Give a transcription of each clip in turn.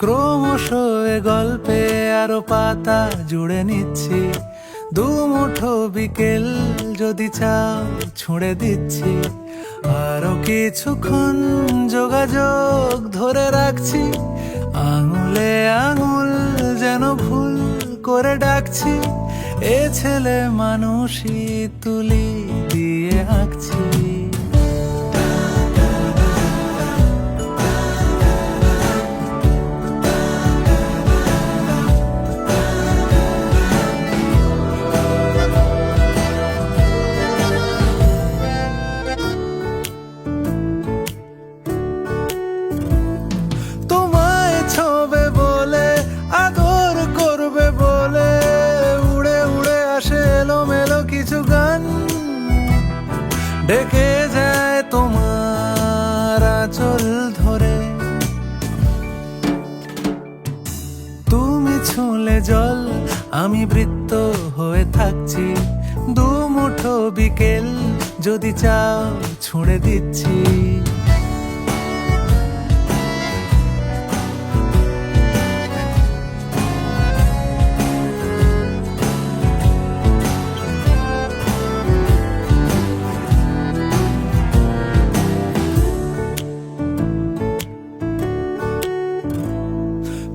ক্রমশ এ গল্পে আরো পাতা জুড়ে নিচ্ছি, দুমুঠো বিকেল যদি চাও ছুঁড়ে দিচ্ছি। আরো কিছুক্ষণ যোগাযোগ ধরে রাখছি, আঙুলে আঙুল যেন ভুল করে ডাকছি। এ ছেলে মানুষই তুলি দিয়ে আঁকছি। তোমায় ছোবে বলে, আদর করবে বলে, উড়ে উড়ে আসে এলোমেলো কিছু গান, ডেকে যায় তোমার আঁচল ধরে। তুমি ছুঁলে জল, আমি বৃত্ত হয়ে থাকছি, দুমুঠো বিকেল যদি চাও ছুঁড়ে দিচ্ছি।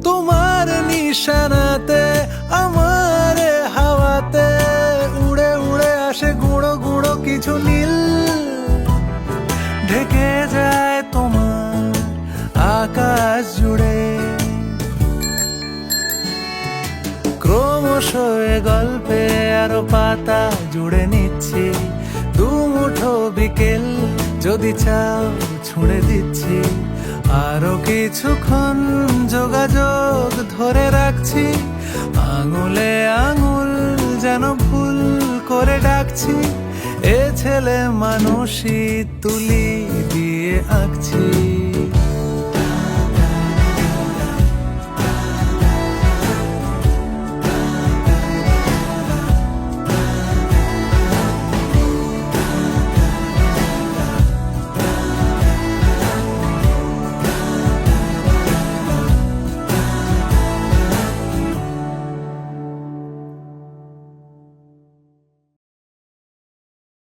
তোমার নিশানাতে, আমার হাওয়াতে, উড়ে উড়ে আসে গুঁড়ো গুঁড়ো কিছু নীল, ঢেকে যায় তোমার আকাশ জুড়ে। ক্রমশ এ গল্পে আরো পাতা জুড়ে নিচ্ছি, দুমুঠো বিকেল যদি চাও ছুঁড়ে দিচ্ছি। আরো কিছুক্ষণ যোগাযোগ ধরে রাখছি, আঙুলে আঙুল যেন ভুল করে ডাকছি। এ ছেলে মানুষই তুলি দিয়ে আঁকছি।